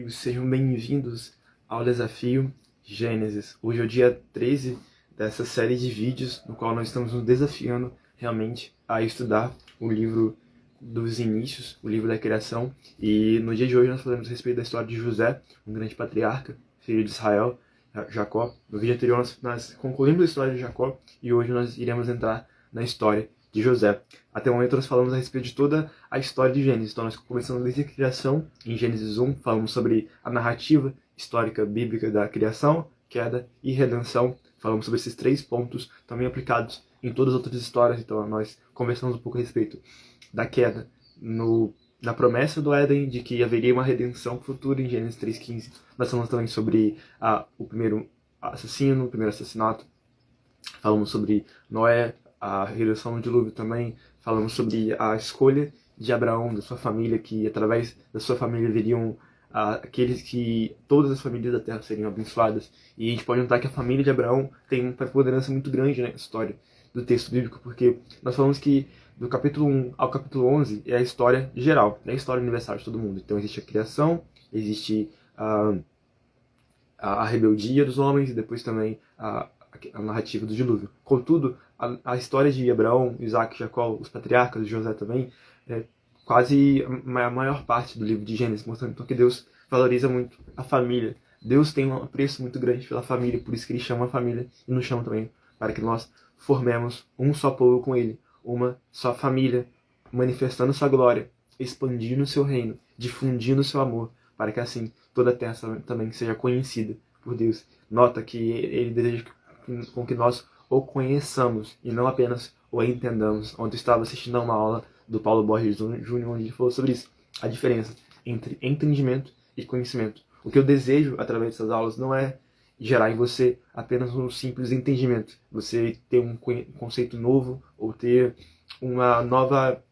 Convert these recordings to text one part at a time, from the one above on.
Sejam bem-vindos ao Desafio Gênesis. Hoje é o dia 13 dessa série de vídeos no qual nós estamos nos desafiando realmente a estudar o livro dos inícios, o livro da criação. E no dia de hoje nós falaremos a respeito da história de José, um grande patriarca, filho de Israel, Jacó. No vídeo anterior nós concluímos a história de Jacó e hoje nós iremos entrar na história de José. Até o momento nós falamos a respeito de toda a história de Gênesis. Então nós começamos desde a criação, em Gênesis 1, falamos sobre a narrativa histórica bíblica da criação, queda e redenção. Falamos sobre esses 3 pontos também aplicados em todas as outras histórias. Então nós conversamos um pouco a respeito da queda na promessa do Éden de que haveria uma redenção futura em Gênesis 3:15. Nós falamos também sobre o primeiro assassino, o primeiro assassinato. Falamos sobre Noé, a redenção do dilúvio também. Falamos sobre a escolha de Abraão, da sua família, que através da sua família viriam aqueles que todas as famílias da terra seriam abençoadas. E a gente pode notar que a família de Abraão tem uma preponderância muito grande na história do texto bíblico, porque nós falamos que do capítulo 1 ao capítulo 11 é a história geral, é a história universal de todo mundo. Então existe a criação, existe a rebeldia dos homens e depois também a narrativa do dilúvio. Contudo, a história de Abraão, Isaac, Jacó, os patriarcas, José também, é quase a maior parte do livro de Gênesis, mostrando então que Deus valoriza muito a família. Deus tem um apreço muito grande pela família, por isso que Ele chama a família e nos chama também para que nós formemos um só povo com Ele, uma só família, manifestando sua glória, expandindo o seu reino, difundindo o seu amor, para que assim toda a terra também seja conhecida por Deus. Nota que Ele deseja com que nós o conheçamos e não apenas o entendamos. Ontem eu estava assistindo a uma aula do Paulo Borges Júnior, onde ele falou sobre isso, a diferença entre entendimento e conhecimento. O que eu desejo através dessas aulas não é gerar em você apenas um simples entendimento, você ter um conceito novo ou ter uma nova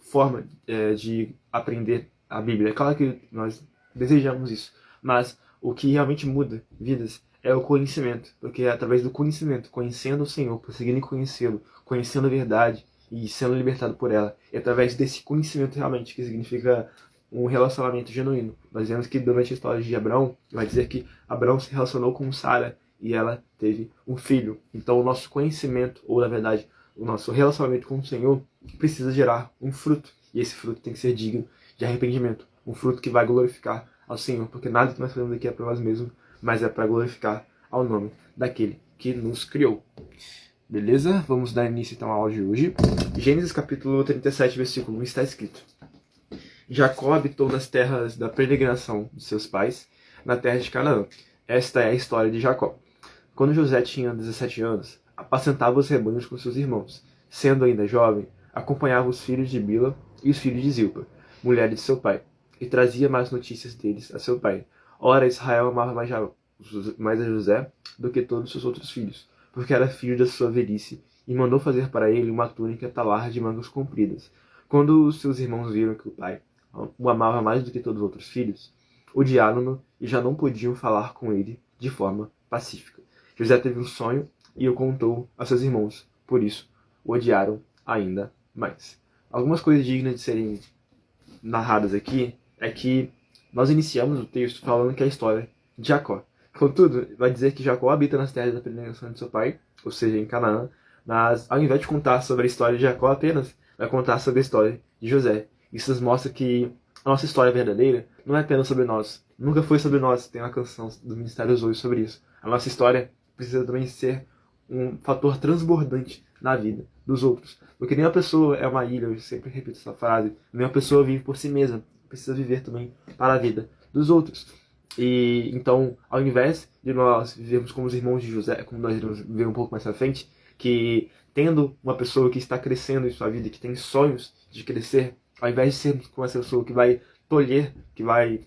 forma de aprender a Bíblia. É claro que nós desejamos isso, mas o que realmente muda vidas é o conhecimento, porque é através do conhecimento, conhecendo o Senhor, prosseguindo em conhecê-lo, conhecendo a verdade e sendo libertado por ela, é através desse conhecimento realmente que significa um relacionamento genuíno. Nós vemos que durante a história de Abraão, vai dizer que Abraão se relacionou com Sara e ela teve um filho. Então o nosso conhecimento, ou na verdade, o nosso relacionamento com o Senhor precisa gerar um fruto, e esse fruto tem que ser digno de arrependimento, um fruto que vai glorificar ao Senhor, porque nada que nós fazemos aqui é para nós mesmos, mas é para glorificar ao nome daquele que nos criou. Beleza? Vamos dar início então à aula de hoje. Gênesis capítulo 37, versículo 1 está escrito: Jacó habitou nas terras da peregrinação de seus pais, na terra de Canaã. Esta é a história de Jacó. Quando José tinha 17 anos, apacentava os rebanhos com seus irmãos. Sendo ainda jovem, acompanhava os filhos de Bila e os filhos de Zilpa, mulher de seu pai, e trazia más notícias deles a seu pai. Ora, Israel amava mais a José do que todos os seus outros filhos, porque era filho da sua velhice, e mandou fazer para ele uma túnica talar de mangas compridas. Quando os seus irmãos viram que o pai o amava mais do que todos os outros filhos, odiaram-no e já não podiam falar com ele de forma pacífica. José teve um sonho e o contou a seus irmãos, por isso o odiaram ainda mais. Algumas coisas dignas de serem narradas aqui é que nós iniciamos o texto falando que é a história de Jacó. Contudo, vai dizer que Jacó habita nas terras da peregrinação de seu pai, ou seja, em Canaã, mas ao invés de contar sobre a história de Jacó apenas, vai contar sobre a história de José. Isso nos mostra que a nossa história verdadeira não é apenas sobre nós, nunca foi sobre nós. Tem uma canção do Ministério Zoe sobre isso. A nossa história precisa também ser um fator transbordante na vida dos outros, porque nenhuma pessoa é uma ilha, eu sempre repito essa frase, nenhuma pessoa vive por si mesma, precisa viver também para a vida dos outros. E então, ao invés de nós vivermos como os irmãos de José, como nós iremos ver um pouco mais pra frente, que tendo uma pessoa que está crescendo em sua vida, que tem sonhos de crescer, ao invés de sermos como essa pessoa que vai tolher, que vai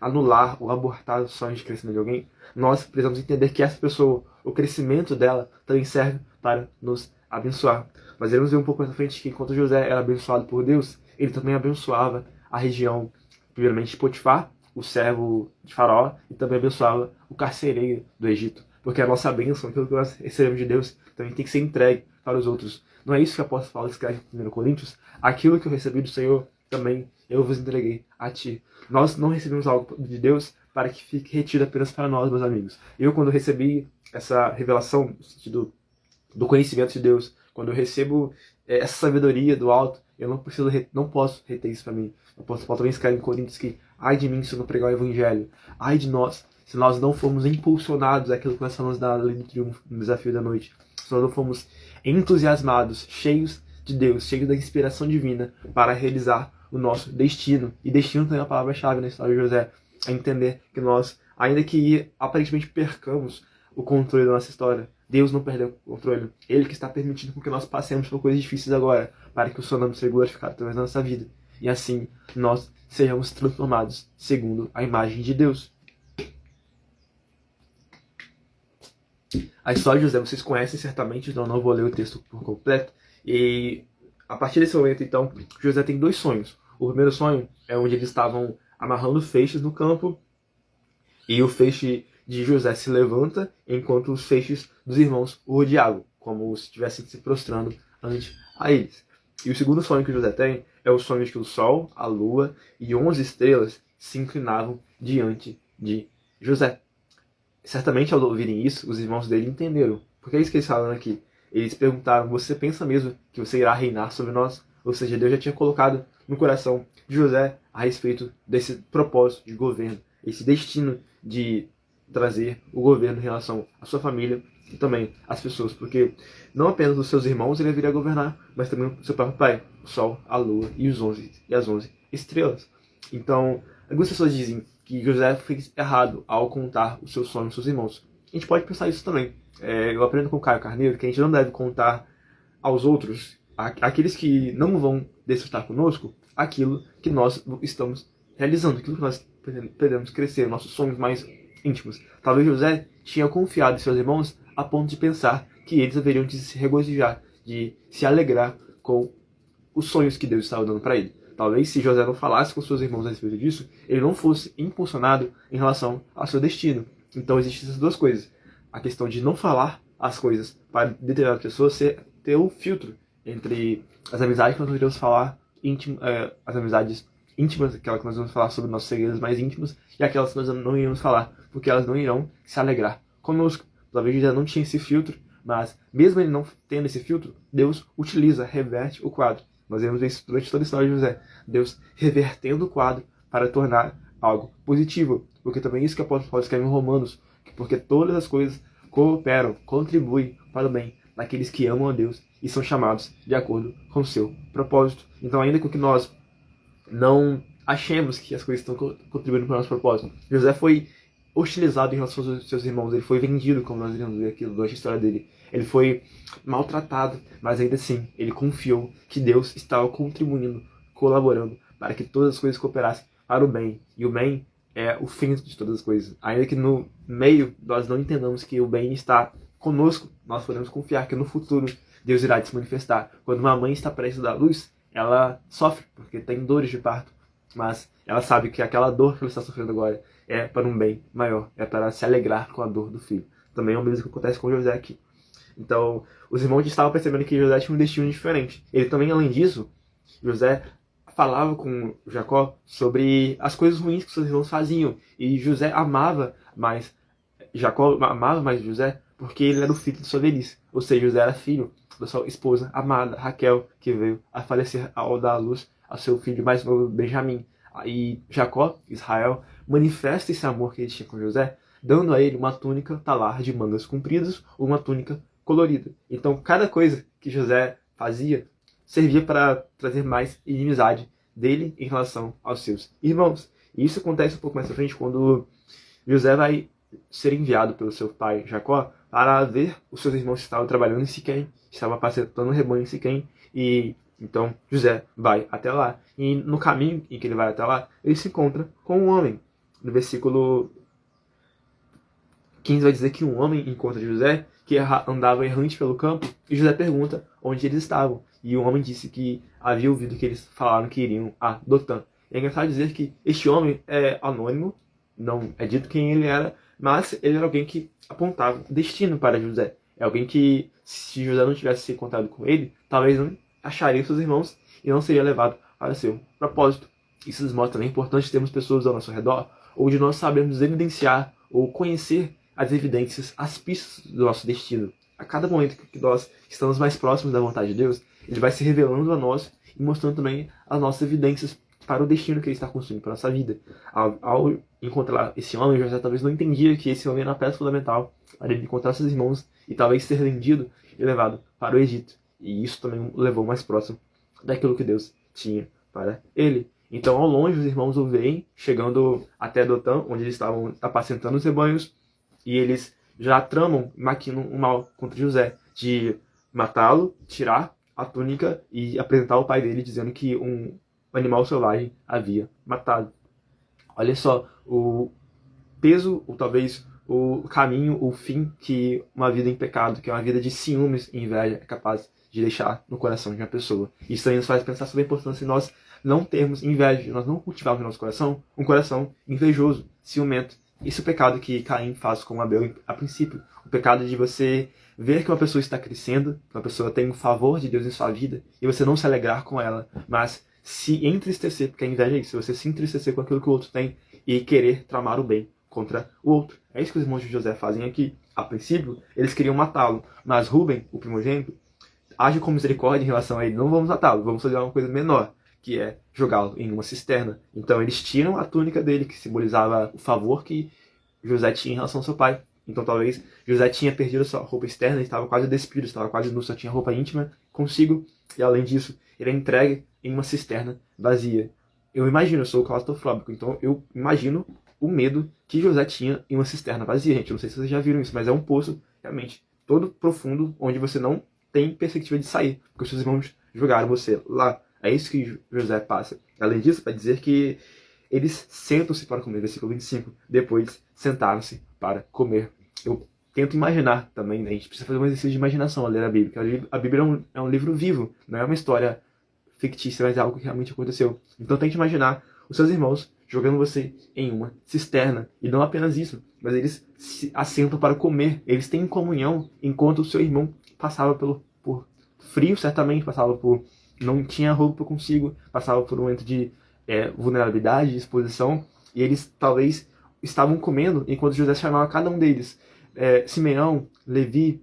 anular ou abortar os sonhos de crescimento de alguém, nós precisamos entender que essa pessoa, o crescimento dela, também serve para nos abençoar. Mas iremos ver um pouco mais à frente que enquanto José era abençoado por Deus, ele também abençoava a região, primeiramente de Potifar, o servo de Faraó, e também abençoava o carcereiro do Egito. Porque a nossa bênção, aquilo que nós recebemos de Deus, também tem que ser entregue para os outros. Não é isso que o apóstolo Paulo escreve em 1 Coríntios? Aquilo que eu recebi do Senhor, também eu vos entreguei a ti. Nós não recebemos algo de Deus para que fique retido apenas para nós, meus amigos. Eu, quando recebi essa revelação, no sentido do conhecimento de Deus, quando eu recebo essa sabedoria do alto, eu não posso reter isso para mim. Paulo também escreve em Coríntios que ai de mim se eu não pregar o evangelho, ai de nós se nós não formos impulsionados àquilo que nós falamos da lei do triunfo, no desafio da noite, se nós não formos entusiasmados, cheios de Deus, cheios da inspiração divina para realizar o nosso destino. E destino também é a palavra-chave na história de José, a entender que nós, ainda que aparentemente percamos o controle da nossa história, Deus não perdeu o controle. Ele que está permitindo que nós passemos por coisas difíceis agora, para que o seu nome seja glorificado através da nossa vida. E assim nós sejamos transformados segundo a imagem de Deus. A história de José vocês conhecem certamente, então não vou ler o texto por completo. E a partir desse momento, então, José tem 2 sonhos. O primeiro sonho é onde eles estavam amarrando feixes no campo, e o feixe de José se levanta, enquanto os feixes dos irmãos o rodeavam, como se estivessem se prostrando ante a eles. E o segundo sonho que José tem é o sonho de que o sol, a lua e 11 estrelas se inclinavam diante de José. Certamente, ao ouvirem isso, os irmãos dele entenderam. Porque é isso que eles falam aqui. Eles perguntaram, você pensa mesmo que você irá reinar sobre nós? Ou seja, Deus já tinha colocado no coração de José a respeito desse propósito de governo, esse destino de trazer o governo em relação à sua família e também às pessoas. Porque não apenas os seus irmãos ele viria governar, mas também o seu próprio pai, o sol, a lua e as 11 estrelas. Então, algumas pessoas dizem que José fez errado ao contar os seus sonhos aos seus irmãos. A gente pode pensar isso também. Eu aprendo com o Caio Carneiro que a gente não deve contar aos outros, aqueles que não vão desfrutar conosco, aquilo que nós estamos realizando, aquilo que nós podemos crescer, nossos sonhos mais íntimos. Talvez José tinha confiado em seus irmãos a ponto de pensar que eles deveriam de se regozijar, de se alegrar com os sonhos que Deus estava dando para ele. Talvez se José não falasse com seus irmãos a respeito disso, ele não fosse impulsionado em relação ao seu destino. Então existem essas 2 coisas. A questão de não falar as coisas para determinadas pessoas, ter um filtro entre as amizades que nós iremos falar, as amizades íntimas, aquelas que nós vamos falar sobre nossos segredos mais íntimos, e aquelas que nós não iremos falar, porque elas não irão se alegrar conosco. Talvez José não tinha esse filtro, mas mesmo ele não tendo esse filtro, Deus utiliza, reverte o quadro. Nós vemos isso durante toda a história de José. Deus revertendo o quadro para tornar algo positivo. Porque também é isso que o apóstolo Paulo escreve em Romanos, porque todas as coisas cooperam, contribuem para o bem daqueles que amam a Deus e são chamados de acordo com o seu propósito. Então, ainda que nós não achemos que as coisas estão contribuindo para o nosso propósito, José foi hostilizado em relação aos seus irmãos, ele foi vendido, como nós iremos ver aqui durante a história dele. Ele foi maltratado, mas ainda assim, ele confiou que Deus estava contribuindo, colaborando, para que todas as coisas cooperassem para o bem. E o bem é o fim de todas as coisas. Ainda que no meio nós não entendamos que o bem está conosco, nós podemos confiar que no futuro Deus irá se manifestar. Quando uma mãe está prestes a dar luz, ela sofre, porque tem dores de parto, mas ela sabe que aquela dor que ela está sofrendo agora é para um bem maior, é para se alegrar com a dor do filho. Também é o mesmo que acontece com José aqui. Então, os irmãos estavam percebendo que José tinha um destino diferente. Ele também, além disso, José falava com Jacó sobre as coisas ruins que seus irmãos faziam. E José amava mais, Jacó amava mais José porque ele era o filho de sua velhice. Ou seja, José era filho da sua esposa amada, Raquel, que veio a falecer ao dar à luz ao seu filho mais novo, Benjamim. E Jacó, Israel, manifesta esse amor que ele tinha com José, dando a ele uma túnica talar de mangas compridas ou uma túnica colorida. Então, cada coisa que José fazia servia para trazer mais inimizade dele em relação aos seus irmãos. E isso acontece um pouco mais à frente quando José vai ser enviado pelo seu pai Jacó para ver os seus irmãos que estavam trabalhando em Siquém, estavam apacentando o rebanho em Siquém, e então José vai até lá. E no caminho em que ele vai até lá, ele se encontra com um homem. No versículo 15 vai dizer que um homem encontra José, que andava errante pelo campo, e José pergunta onde eles estavam. E o homem disse que havia ouvido que eles falaram que iriam a Dotã. É engraçado dizer que este homem é anônimo, não é dito quem ele era, mas ele era alguém que apontava destino para José. É alguém que, se José não tivesse se encontrado com ele, talvez não acharia seus irmãos e não seria levado para seu propósito. Isso nos mostra também a importância de termos pessoas ao nosso redor, onde nós sabemos evidenciar ou conhecer as evidências, as pistas do nosso destino. A cada momento que nós estamos mais próximos da vontade de Deus, Ele vai se revelando a nós e mostrando também as nossas evidências para o destino que Ele está construindo para a nossa vida. Ao encontrar esse homem, José talvez não entendia que esse homem era a peça fundamental para ele encontrar seus irmãos e talvez ser vendido e levado para o Egito. E isso também o levou mais próximo daquilo que Deus tinha para ele. Então, ao longe, os irmãos o veem, chegando até Dotã, onde eles estavam apacentando os rebanhos, e eles já tramam, maquinam um mal contra José, de matá-lo, tirar a túnica e apresentar ao pai dele, dizendo que um animal selvagem havia matado. Olha só o peso, ou talvez o caminho, o fim que uma vida em pecado, que é uma vida de ciúmes e inveja, é capaz de deixar no coração de uma pessoa. Isso aí nos faz pensar sobre a importância de nós não termos inveja, de nós não cultivarmos no nosso coração um coração invejoso, ciumento. Esse é o pecado que Caim faz com Abel a princípio. O pecado de você ver que uma pessoa está crescendo, que uma pessoa tem o favor de Deus em sua vida, e você não se alegrar com ela, mas se entristecer, porque a inveja é isso, você se entristecer com aquilo que o outro tem e querer tramar o bem contra o outro. É isso que os irmãos de José fazem aqui. A princípio, eles queriam matá-lo, mas Rúben, o primogênito, age com misericórdia em relação a ele. Não vamos matá-lo, vamos fazer uma coisa menor, que é jogá-lo em uma cisterna. Então eles tiram a túnica dele, que simbolizava o favor que José tinha em relação ao seu pai. Então talvez José tinha perdido a sua roupa externa, ele estava quase despido, estava quase nu, só tinha roupa íntima consigo. E além disso, ele é entregue em uma cisterna vazia. Eu imagino, eu sou claustrofóbico, então eu imagino o medo que José tinha em uma cisterna vazia, gente. Eu não sei se vocês já viram isso, mas é um poço, realmente, todo profundo, onde você não tem perspectiva de sair, porque os seus irmãos jogaram você lá. É isso que José passa. Além disso, vai dizer que eles sentam-se para comer, versículo 25. Depois sentaram-se para comer. Eu tento imaginar também, né? A gente precisa fazer um exercício de imaginação ao ler a Bíblia. A Bíblia é um livro vivo, não é uma história fictícia, mas é algo que realmente aconteceu. Então tente imaginar os seus irmãos jogando você em uma cisterna. E não apenas isso, mas eles se assentam para comer. Eles têm comunhão enquanto o seu irmão passava por frio, certamente, passava por... não tinha roupa consigo, passava por um momento de vulnerabilidade, de exposição, e eles talvez estavam comendo enquanto José chamava cada um deles. Simeão, Levi,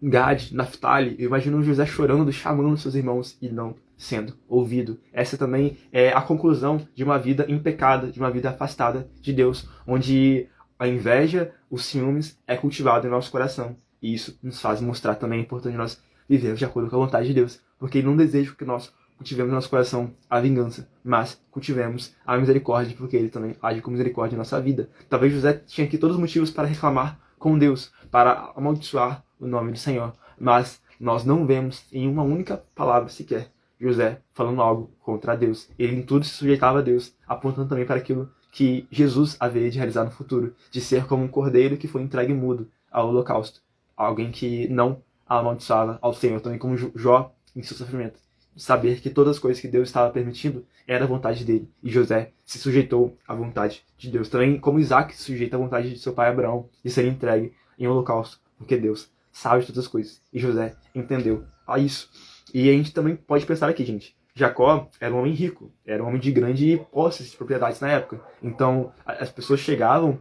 Gad, Naftali. Eu imagino José chorando, chamando seus irmãos e não sendo ouvido. Essa também é a conclusão de uma vida impecada, de uma vida afastada de Deus, onde a inveja, os ciúmes é cultivado em nosso coração. E isso nos faz mostrar também a importância de nós vivermos de acordo com a vontade de Deus, porque Ele não deseja que nós cultivemos no nosso coração a vingança, mas cultivemos a misericórdia, porque Ele também age com misericórdia em nossa vida. Talvez José tinha aqui todos os motivos para reclamar com Deus, para amaldiçoar o nome do Senhor, mas nós não vemos em uma única palavra sequer José falando algo contra Deus. Ele em tudo se sujeitava a Deus, apontando também para aquilo que Jesus haveria de realizar no futuro, de ser como um cordeiro que foi entregue mudo ao holocausto, alguém que não amaldiçoava ao Senhor, também como Jó em seu sofrimento, de saber que todas as coisas que Deus estava permitindo era a vontade dele, e José se sujeitou à vontade de Deus, também como Isaac se sujeita à vontade de seu pai Abraão, de ser entregue em holocausto, porque Deus sabe de todas as coisas, e José entendeu a isso. E a gente também pode pensar aqui, gente, Jacó era um homem rico, era um homem de grande posses de propriedades na época, então as pessoas chegavam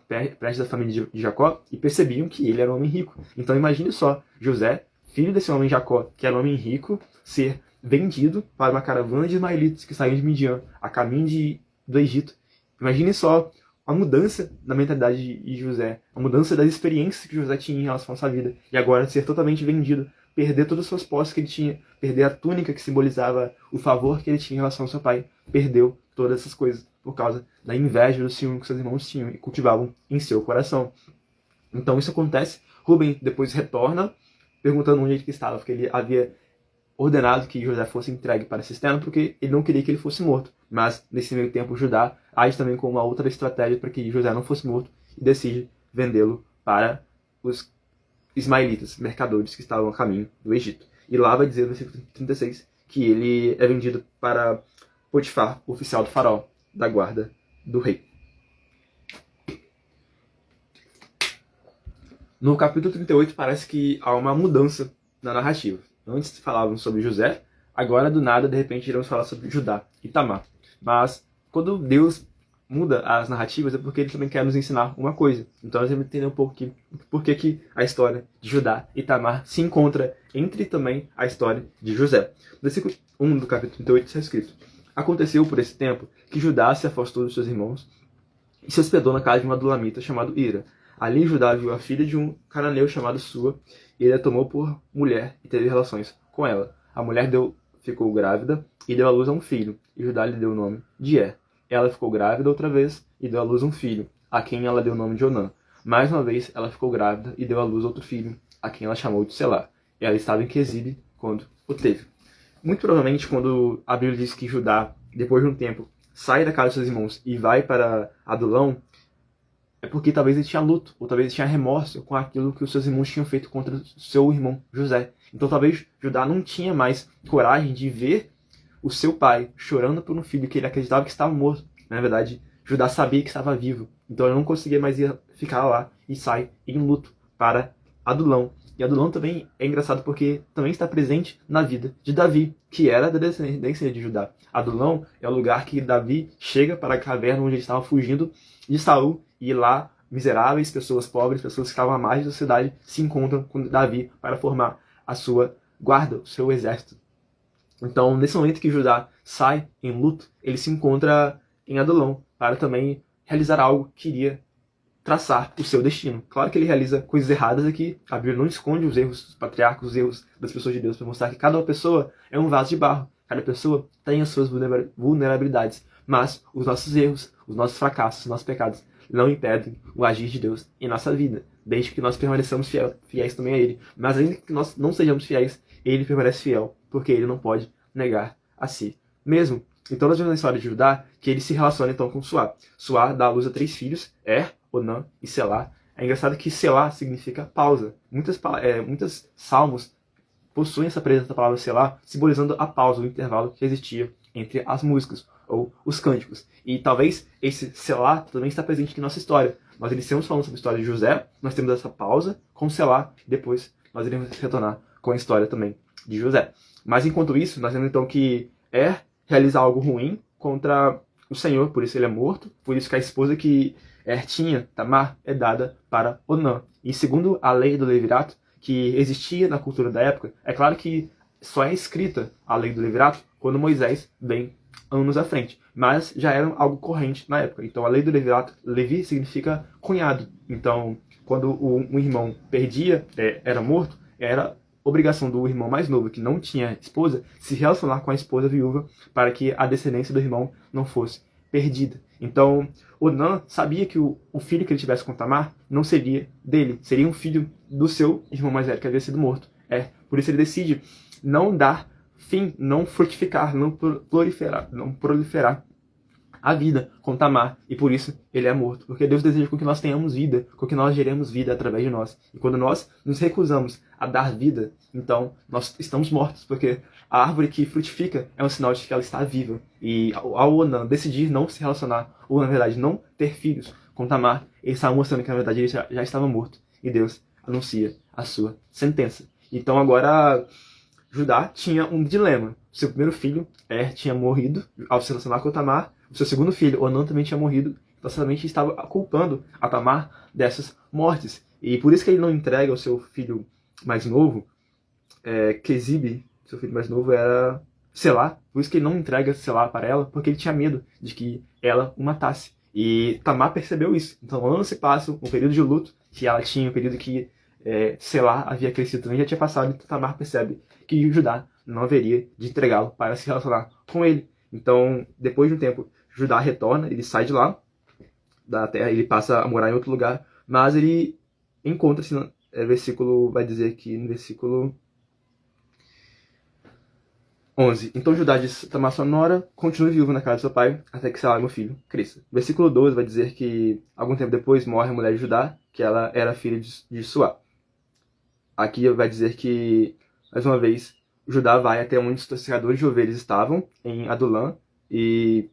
perto da família de Jacó e percebiam que ele era um homem rico. Então imagine só, José, filho desse homem Jacó, que era um homem rico, ser vendido para uma caravana de ismaelitas que saíam de Midian, a caminho do Egito. Imagine só a mudança na mentalidade de José, a mudança das experiências que José tinha em relação à sua vida, e agora ser totalmente vendido, perder todas as suas posses que ele tinha, perder a túnica que simbolizava o favor que ele tinha em relação ao seu pai, perdeu todas essas coisas por causa da inveja do ciúme que seus irmãos tinham e cultivavam em seu coração. Então isso acontece, Rubem depois retorna, perguntando onde ele estava, porque ele havia ordenado que José fosse entregue para a cisterna, porque ele não queria que ele fosse morto. Mas, nesse meio tempo, Judá age também com uma outra estratégia para que José não fosse morto e decide vendê-lo para os ismaelitas, mercadores que estavam a caminho do Egito. E lá vai dizer no versículo 36 que ele é vendido para Potifar, oficial do faraó, da guarda do rei. No capítulo 38 parece que há uma mudança na narrativa. Antes falávamos sobre José, agora do nada, de repente, iremos falar sobre Judá e Tamar. Mas quando Deus muda as narrativas é porque ele também quer nos ensinar uma coisa. Então nós vamos entender um pouco por que a história de Judá e Tamar se encontra entre também a história de José. No versículo 1 do capítulo 38 está escrito: Aconteceu por esse tempo que Judá se afastou dos seus irmãos e se hospedou na casa de um adulamita chamado Ira. Ali Judá viu a filha de um cananeu chamado Sua, e ele a tomou por mulher e teve relações com ela. A mulher ficou grávida e deu à luz a um filho, e Judá lhe deu o nome de Er. Ela ficou grávida outra vez e deu à luz um filho, a quem ela deu o nome de Onã. Mais uma vez ela ficou grávida e deu à luz outro filho, a quem ela chamou de Selá. Ela estava em Quezib quando o teve. Muito provavelmente, quando a Bíblia diz que Judá, depois de um tempo, sai da casa de seus irmãos e vai para Adulão, é porque talvez ele tinha luto, ou talvez ele tinha remorso com aquilo que os seus irmãos tinham feito contra o seu irmão José. Então talvez Judá não tinha mais coragem de ver o seu pai chorando por um filho que ele acreditava que estava morto. Na verdade, Judá sabia que estava vivo. Então ele não conseguia mais ficar lá e sai em luto para Adulão. E Adulão também é engraçado porque também está presente na vida de Davi, que era da descendência de Judá. Adulão é o lugar que Davi chega para a caverna onde ele estava fugindo de Saul, e lá miseráveis, pessoas pobres, pessoas que estavam à margem da sociedade se encontram com Davi para formar a sua guarda, o seu exército. Então, nesse momento que Judá sai em luto, ele se encontra em Adulão para também realizar algo que iria traçar o seu destino. Claro que ele realiza coisas erradas aqui. A Bíblia não esconde os erros dos patriarcas, os erros das pessoas de Deus, para mostrar que cada pessoa é um vaso de barro. Cada pessoa tem as suas vulnerabilidades. Mas os nossos erros, os nossos fracassos, os nossos pecados não impedem o agir de Deus em nossa vida, desde que nós permaneçamos fiéis também a Ele. Mas ainda que nós não sejamos fiéis, Ele permanece fiel, porque Ele não pode negar a si mesmo. Então nós vemos na história de Judá que ele se relaciona então com Suá. Suá dá à luz a 3 filhos, Er, Onã e Selá. É engraçado que Selá significa pausa. Muitos salmos possuem essa presença da palavra Selá, simbolizando a pausa, o intervalo que existia entre as músicas, ou os cânticos. E talvez esse Selá também está presente aqui na nossa história. Nós iniciamos falando sobre a história de José, nós temos essa pausa com Selá, e depois nós iremos retornar com a história também de José. Mas enquanto isso, nós vemos então que Er realiza algo ruim contra o Senhor, por isso ele é morto, por isso que a esposa que Er tinha, Tamar, é dada para Onã. E segundo a lei do Levirato, que existia na cultura da época, é claro que só é escrita a lei do Levirato quando Moisés vem anos à frente, mas já era algo corrente na época. Então a lei do Levirato, Levi significa cunhado. Então quando um irmão perdia, era morto, era obrigação do irmão mais novo, que não tinha esposa, se relacionar com a esposa viúva para que a descendência do irmão não fosse perdida. Então, Onã sabia que o filho que ele tivesse com Tamar não seria dele, seria um filho do seu irmão mais velho, que havia sido morto. Por isso ele decide não dar fim, não frutificar, não proliferar a vida com Tamar, e por isso ele é morto, porque Deus deseja com que nós tenhamos vida, com que nós geremos vida através de nós, e quando nós nos recusamos a dar vida, então nós estamos mortos, porque a árvore que frutifica é um sinal de que ela está viva, e ao Onã decidir não se relacionar, ou na verdade não ter filhos com Tamar, ele estava mostrando que na verdade ele já estava morto, e Deus anuncia a sua sentença. Então agora Judá tinha um dilema. Seu primeiro filho, tinha morrido ao se relacionar com Tamar. O seu segundo filho, Onã, também tinha morrido. Então, certamente estava culpando a Tamar dessas mortes. E por isso que ele não entrega o seu filho mais novo, Quezib, seu filho mais novo era Selá. Por isso que ele não entrega Selá para ela, porque ele tinha medo de que ela o matasse. E Tamar percebeu isso. Então, anos se passam, um período de luto que ela tinha, um período que Selá havia crescido também, já tinha passado. Então, Tamar percebe que Judá não haveria de entregá-lo para se relacionar com ele. Então, depois de um tempo, Judá retorna, ele sai de lá, da terra, ele passa a morar em outro lugar, mas ele encontra-se, versículo, vai dizer aqui no versículo 11. Então Judá disse a Tamar, sua nora, continue viúva na casa do seu pai, até que Selá, meu filho, cresça. Versículo 12 vai dizer que, algum tempo depois, morre a mulher de Judá, que ela era filha de Suá. Aqui vai dizer que, mais uma vez, Judá vai até onde os tosqueadores de ovelhas estavam, em Adulã, e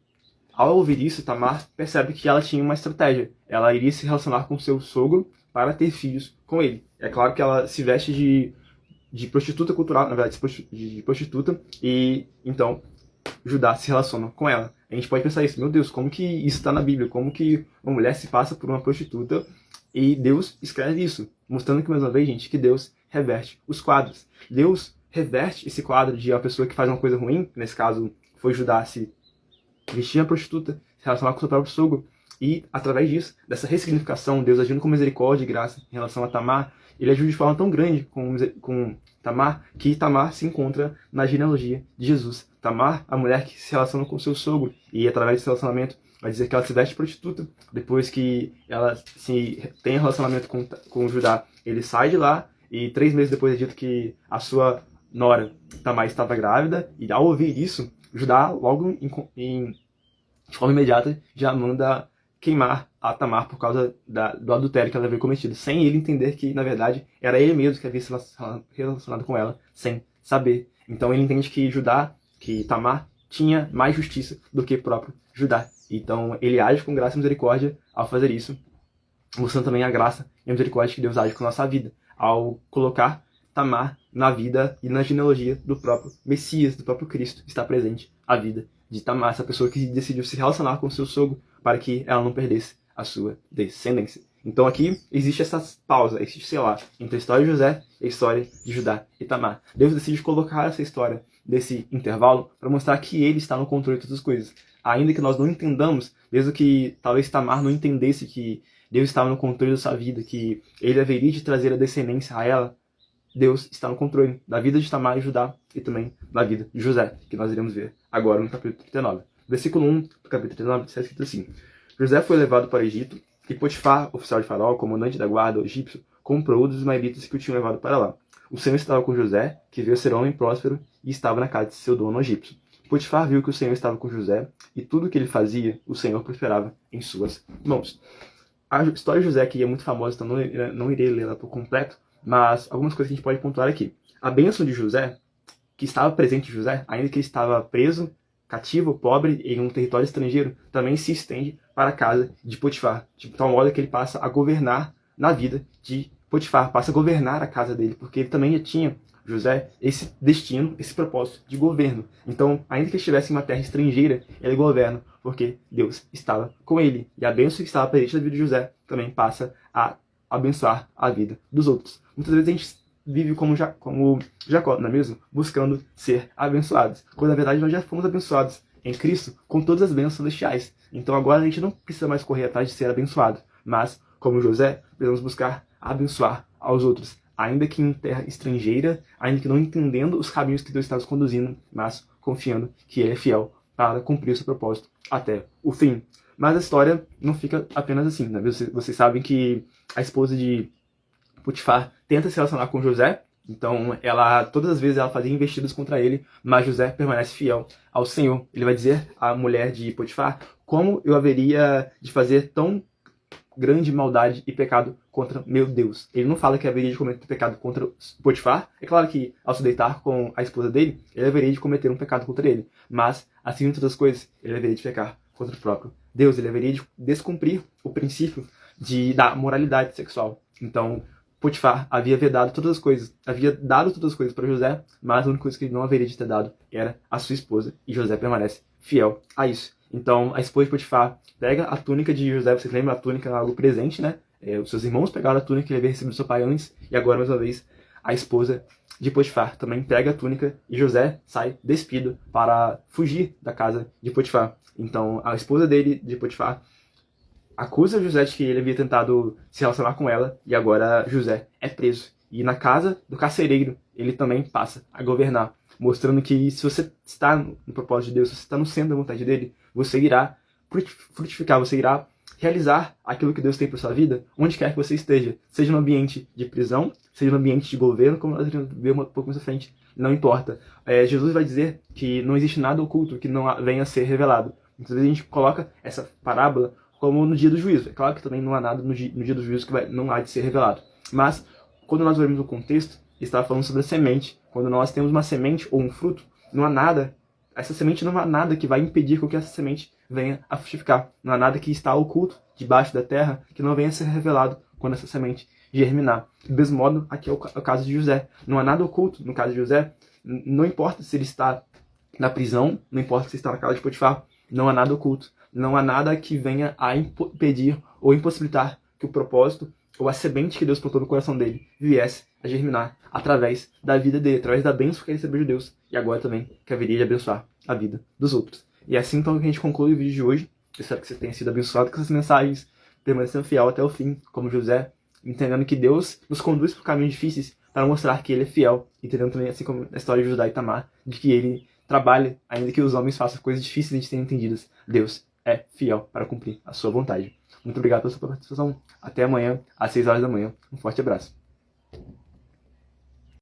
ao ouvir isso, Tamar percebe que ela tinha uma estratégia. Ela iria se relacionar com seu sogro para ter filhos com ele. É claro que ela se veste de de prostituta cultural, na verdade, de prostituta, e então Judá se relaciona com ela. A gente pode pensar isso, meu Deus, como que isso está na Bíblia? Como que uma mulher se passa por uma prostituta e Deus escreve isso? Mostrando que, mais uma vez, gente, que Deus reverte os quadros. Deus reverte esse quadro de uma pessoa que faz uma coisa ruim, nesse caso foi Judá se vestir uma prostituta, se relacionar com seu próprio sogro, e através disso, dessa ressignificação, Deus agindo com misericórdia e graça em relação a Tamar, ele agiu de forma tão grande com Tamar, que Tamar se encontra na genealogia de Jesus. Tamar, a mulher que se relaciona com seu sogro, e através desse relacionamento vai dizer que ela se veste prostituta. Depois que ela se tem relacionamento com Judá, ele sai de lá, e 3 meses depois é dito que a sua nora, Tamar, estava grávida, e ao ouvir isso, Judá, logo de forma imediata, já manda queimar a Tamar por causa do adultério que ela havia cometido, sem ele entender que, na verdade, era ele mesmo que havia se relacionado com ela, sem saber. Então ele entende que Tamar tinha mais justiça do que o próprio Judá. Então ele age com graça e misericórdia ao fazer isso, mostrando também a graça e a misericórdia que Deus age com a nossa vida, ao colocar Tamar na vida e na genealogia do próprio Messias, do próprio Cristo, está presente a vida de Tamar, essa pessoa que decidiu se relacionar com seu sogro para que ela não perdesse a sua descendência. Então aqui existe essa pausa, existe, sei lá, entre a história de José e a história de Judá e Tamar. Deus decide colocar essa história desse intervalo para mostrar que ele está no controle de todas as coisas. Ainda que nós não entendamos, mesmo que talvez Tamar não entendesse que Deus estava no controle da sua vida, que ele haveria de trazer a descendência a ela, Deus está no controle da vida de Tamar e Judá e também da vida de José, que nós iremos ver agora no capítulo 39. Versículo 1 do capítulo 39 está escrito assim: José foi levado para o Egito e Potifar, oficial de Faraó, comandante da guarda egípcio, comprou dos ismaelitas que o tinham levado para lá. O Senhor estava com José, que veio a ser homem próspero e estava na casa de seu dono egípcio. Potifar viu que o Senhor estava com José e tudo o que ele fazia, o Senhor prosperava em suas mãos. A história de José aqui é muito famosa, então não irei lê-la por completo, mas algumas coisas que a gente pode pontuar aqui. A bênção de José, que estava presente em José, ainda que ele estava preso, cativo, pobre, em um território estrangeiro, também se estende para a casa de Potifar, de tal modo que ele passa a governar na vida de Potifar, passa a governar a casa dele, porque ele também já tinha, José, esse destino, esse propósito de governo. Então, ainda que ele estivesse em uma terra estrangeira, ele governa, porque Deus estava com ele. E a bênção que estava presente na vida de José também passa a abençoar a vida dos outros. Muitas vezes a gente vive como Jacó, não é mesmo? Buscando ser abençoados. Quando na verdade nós já fomos abençoados em Cristo com todas as bênçãos celestiais. Então agora a gente não precisa mais correr atrás de ser abençoado. Mas, como José, precisamos buscar abençoar aos outros. Ainda que em terra estrangeira, ainda que não entendendo os caminhos que Deus está nos conduzindo, mas confiando que Ele é fiel para cumprir o seu propósito até o fim. Mas a história não fica apenas assim, né? Vocês sabem que a esposa de Potifar tenta se relacionar com José, então todas as vezes ela fazia investidas contra ele, mas José permanece fiel ao Senhor. Ele vai dizer à mulher de Potifar: como eu haveria de fazer tão grande maldade e pecado contra meu Deus? Ele não fala que haveria de cometer pecado contra Potifar. É claro que ao se deitar com a esposa dele, ele haveria de cometer um pecado contra ele, mas acima de todas as coisas, ele haveria de pecar contra o próprio Deus. Ele haveria de descumprir o princípio da moralidade sexual. Então Potifar havia vedado todas as coisas, havia dado todas as coisas para José, mas a única coisa que ele não haveria de ter dado era a sua esposa, e José permanece fiel a isso. Então a esposa de Potifar pega a túnica de José. Vocês lembram? A túnica é algo presente, né? Os seus irmãos pegaram a túnica que ele havia recebido do seu pai antes, e agora, mais uma vez, a esposa de Potifar também pega a túnica, e José sai despido para fugir da casa de Potifar. Então a esposa dele, de Potifar, acusa José de que ele havia tentado se relacionar com ela, e agora José é preso. E na casa do carcereiro, ele também passa a governar, mostrando que se você está no propósito de Deus, se você está no centro da vontade dele, você irá frutificar, você irá realizar aquilo que Deus tem para sua vida, onde quer que você esteja, seja no ambiente de prisão, seja no ambiente de governo, como nós vamos ver um pouco mais à frente, não importa. Jesus vai dizer que não existe nada oculto que não venha a ser revelado. Muitas vezes a gente coloca essa parábola como no dia do juízo. É claro que também não há nada no dia do juízo que não há de ser revelado. Mas, quando nós vemos o contexto, está falando sobre a semente. Quando nós temos uma semente ou um fruto, não há nada, essa semente não há nada que vai impedir que essa semente venha a frutificar. Não há nada que está oculto debaixo da terra que não venha a ser revelado quando essa semente germinar. Do mesmo modo, aqui é o caso de José. Não há nada oculto no caso de José. Não importa se ele está na prisão, não importa se está na casa de Potifar, não há nada oculto. Não há nada que venha a impedir ou impossibilitar que o propósito ou a semente que Deus plantou no coração dele viesse a germinar através da vida dele, através da bênção que ele recebeu de Deus. E agora também que haveria de abençoar a vida dos outros. E é assim então que a gente conclui o vídeo de hoje. Eu espero que você tenha sido abençoado com essas mensagens, permanecendo fiel até o fim, como José, entendendo que Deus nos conduz por caminhos difíceis para mostrar que ele é fiel, entendendo também, assim como a história de Judá e Tamar, de que ele trabalha, ainda que os homens façam coisas difíceis de serem entendidas. Deus é fiel para cumprir a sua vontade. Muito obrigado pela sua participação. Até amanhã, às 6 horas da manhã. Um forte abraço.